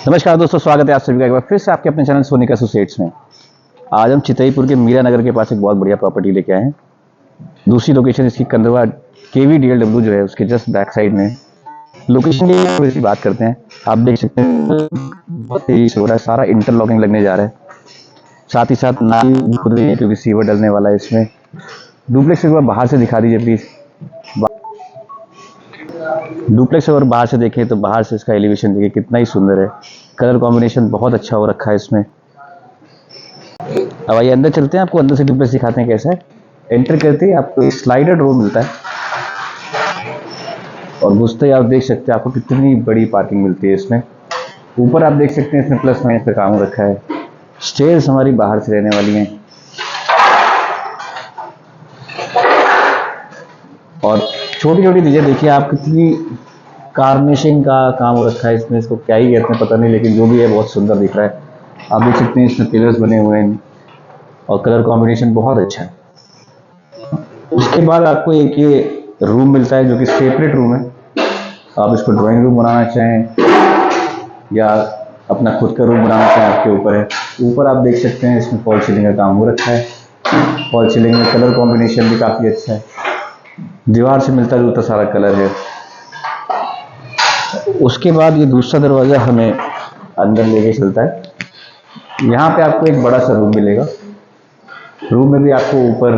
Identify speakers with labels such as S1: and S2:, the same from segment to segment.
S1: नमस्कार दोस्तों, स्वागत है आप सभी का एक बार फिर से आपके अपने चैनल सोनिक एसोसिएट्स में। आज हम चितईपुर के मीरा नगर के पास एक बहुत बढ़िया प्रॉपर्टी लेके आए हैं। दूसरी लोकेशन इसकी कंदरवा KVDLW जो है उसके जस्ट बैक साइड में। लोकेशन की बात करते हैं, आप देख सकते हैं बहुत तेजी से हो रहा है, सारा इंटरलॉकिंग लगने जा रहा है। साथ ही साथ नाली खुद रही है क्योंकि सीवर डलने वाला है इसमें। डुप्लेक्स एक बार बाहर से दिखा दीजिए प्लीज। डुप्लेक्स अगर बाहर से देखें तो बाहर से इसका एलिवेशन देखिए कितना ही सुंदर है। कलर कॉम्बिनेशन बहुत अच्छा हो रखा है इसमें। अब आइए अंदर चलते हैं, आपको अंदर से डुप्लेक्स दिखाते हैं कैसा है। एंटर करते ही आपको एक स्लाइडर डोर मिलता है और घुसते ही आप देख सकते हैं आपको कितनी बड़ी पार्किंग मिलती है इसमें। ऊपर आप देख सकते हैं इसमें प्लस माइनस का काम हो रखा है। स्टेयर्स हमारी बाहर से रहने वाली हैं और छोटी छोटी चीजें देखिए आप, कितनी कार्निशिंग का काम हो रखा है इसमें। इसको क्या ही कहते हैं पता नहीं, लेकिन जो भी है बहुत सुंदर दिख रहा है। आप देख सकते हैं इसमें पिलर्स बने हुए हैं और कलर कॉम्बिनेशन बहुत अच्छा है। उसके बाद आपको एक ये रूम मिलता है जो कि सेपरेट रूम है। आप इसको ड्राइंग रूम बनाना चाहें या अपना खुद का रूम बनाना चाहें, आपके ऊपर है। ऊपर आप देख सकते हैं इसमें फॉल सीलिंग का काम हो रखा है। फॉल सीलिंग में कलर कॉम्बिनेशन भी काफ़ी अच्छा है, दीवार से मिलता जुलता सारा कलर है। उसके बाद ये दूसरा दरवाज़ा हमें अंदर लेके चलता है। यहाँ पे आपको एक बड़ा सा रूम मिलेगा। रूम में भी आपको ऊपर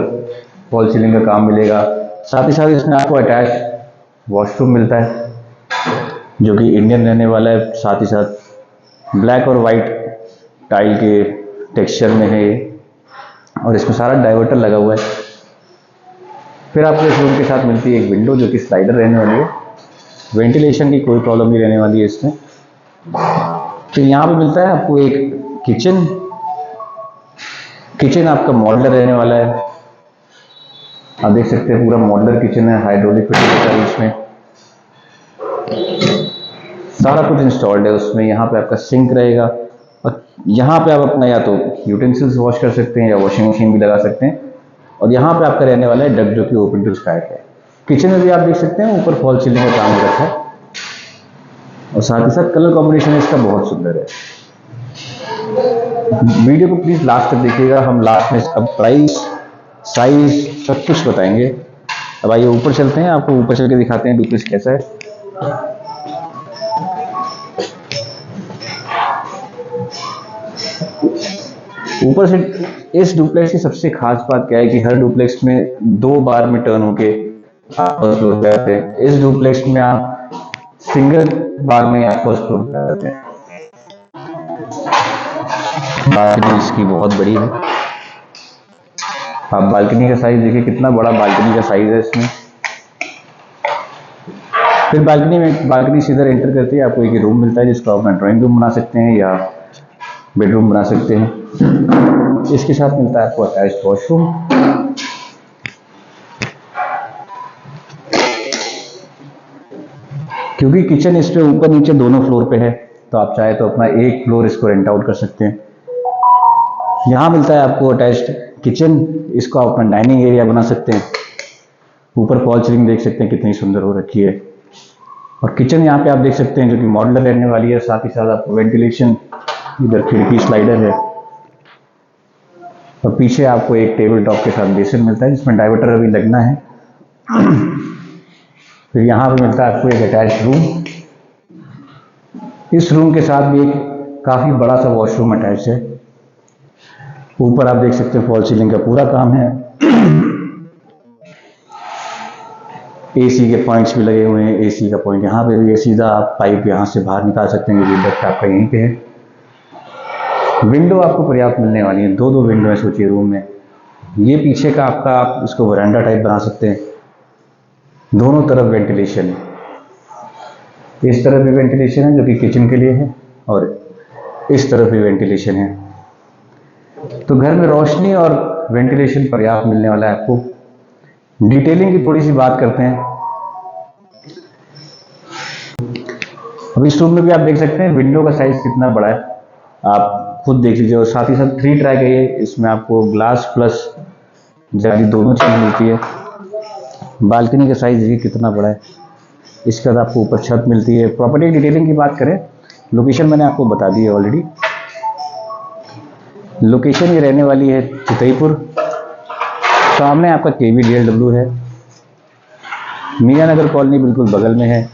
S1: फॉल सीलिंग का काम मिलेगा। साथ ही साथ इसमें आपको अटैच वॉशरूम मिलता है जो कि इंडियन रहने वाला है। साथ ही साथ ब्लैक और वाइट टाइल के टेक्सचर में है और इसमें सारा डाइवर्टर लगा हुआ है। फिर आपको इस रूम के साथ मिलती है एक विंडो जो कि स्लाइडर रहने वाली है। वेंटिलेशन की कोई प्रॉब्लम नहीं रहने वाली है इसमें। फिर यहाँ पे मिलता है आपको एक किचन। किचन आपका मॉडलर रहने वाला है। आप देख सकते हैं पूरा मॉडलर किचन है, हाइड्रोलिक फिटिंग है इसमें। सारा कुछ इंस्टॉल्ड है उसमें। यहाँ पे आपका सिंक रहेगा और यहाँ पे आप अपना या तो यूटेंसिल्स वॉश कर सकते हैं या वॉशिंग मशीन भी लगा सकते हैं। और यहाँ पे आपका रहने वाला है डक जो कि ओपन टू स्काई है। किचन में भी आप देख सकते हैं ऊपर फॉल सीलिंग का काम हो रखा है और साथ ही साथ कलर कॉम्बिनेशन इसका बहुत सुंदर है। वीडियो को प्लीज लास्ट तक देखिएगा, हम लास्ट में इसका प्राइस, साइज सब कुछ बताएंगे। अब आइए ऊपर चलते हैं, आपको ऊपर चल के दिखाते हैं डुप्लेक्स कैसा है। ऊपर से इस डुप्लेक्स की सबसे खास बात क्या है कि हर डुप्लेक्स में 2 बार में टर्न होके आप फर्स्ट फ्लोर पे आते हैं। इस डुप्लेक्स में आप सिंगल बार में आप फर्स्ट फ्लोर पे आते हैं। बालकनी इसकी बहुत बड़ी है। आप बालकनी का साइज देखिए कितना बड़ा बालकनी का साइज है इसमें। फिर बालकनी से इधर एंटर करते ही आपको एक रूम मिलता है जिसको अपना ड्राइंग रूम बना सकते हैं या बेडरूम बना सकते हैं। इसके साथ मिलता है आपको अटैच्ड वॉशरूम। क्योंकि किचन इस पे ऊपर नीचे दोनों फ्लोर पे है तो आप चाहे तो अपना एक फ्लोर इसको रेंट आउट कर सकते हैं। यहाँ मिलता है आपको अटैच्ड किचन, इसको आप अपना डाइनिंग एरिया बना सकते हैं। ऊपर फॉल सीलिंग देख सकते हैं कितनी सुंदर हो रखी है और किचन यहाँ पे आप देख सकते हैं जो कि मॉडलर रहने वाली है। साथ ही साथ आपको वेंटिलेशन, इधर खिड़की स्लाइडर है और पीछे आपको एक टेबल टॉप के साथ बेसिन मिलता है जिसमें डाइवर्टर अभी लगना है। फिर यहाँ पे मिलता है आपको एक अटैच्ड रूम। इस रूम के साथ भी एक काफी बड़ा सा वॉशरूम अटैच है। ऊपर आप देख सकते हैं फॉल सीलिंग का पूरा काम है। एसी के पॉइंट्स भी लगे हुए हैं। एसी का पॉइंट यहाँ पे भी है, सीधा आप पाइप यहाँ से बाहर निकाल सकते हैं। ये डक्ट आपका यहीं पे है। विंडो आपको पर्याप्त मिलने वाली है, 2 विंडो है सोचिए रूम में। ये पीछे का आपका, आप इसको वरांडा टाइप बना सकते हैं। दोनों तरफ वेंटिलेशन है। इस तरफ भी वेंटिलेशन है जो कि किचन के लिए है और इस तरफ भी वेंटिलेशन है। तो घर में रोशनी और वेंटिलेशन पर्याप्त मिलने वाला है आपको। डिटेलिंग की थोड़ी सी बात करते हैं। अब इस रूम में भी आप देख सकते हैं विंडो का साइज कितना बड़ा है, आप खुद देख लीजिए। और साथ ही साथ 3 ट्रैक है ये, इसमें आपको ग्लास प्लस जाली दोनों चीज मिलती है। बालकनी का साइज देखिए कितना बड़ा है। इसके बाद आपको ऊपर छत मिलती है। प्रॉपर्टी डिटेलिंग की बात करें लोकेशन मैंने आपको बता दी है ऑलरेडी। लोकेशन ये रहने वाली है चितईपुर, सामने आपका KVDLW है, मियाँ नगर कॉलोनी बिल्कुल बगल में है।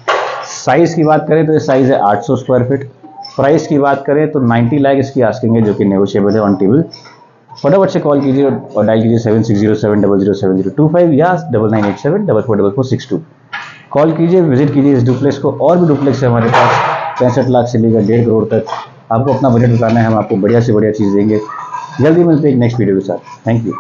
S1: साइज़ की बात करें तो ये साइज़ है 800 स्क्वायर फीट। प्राइस की बात करें तो 90 लाख इसकी आस्किंग है, जो कि नेगोशिएबल है ऑन टेबल। फटाफट से कॉल कीजिए और डायल कीजिए 7607007025 या 9987444462। कॉल कीजिए, विजिट कीजिए इस डुप्लेक्स को। और भी डुप्लेक्स है हमारे पास 65 लाख से लेकर 1.5 करोड़ तक। आपको अपना बजट बताना है, हम आपको बढ़िया से बढ़िया चीज़ देंगे। जल्दी मिलते हैं एक नेक्स्ट वीडियो के साथ। Thank you.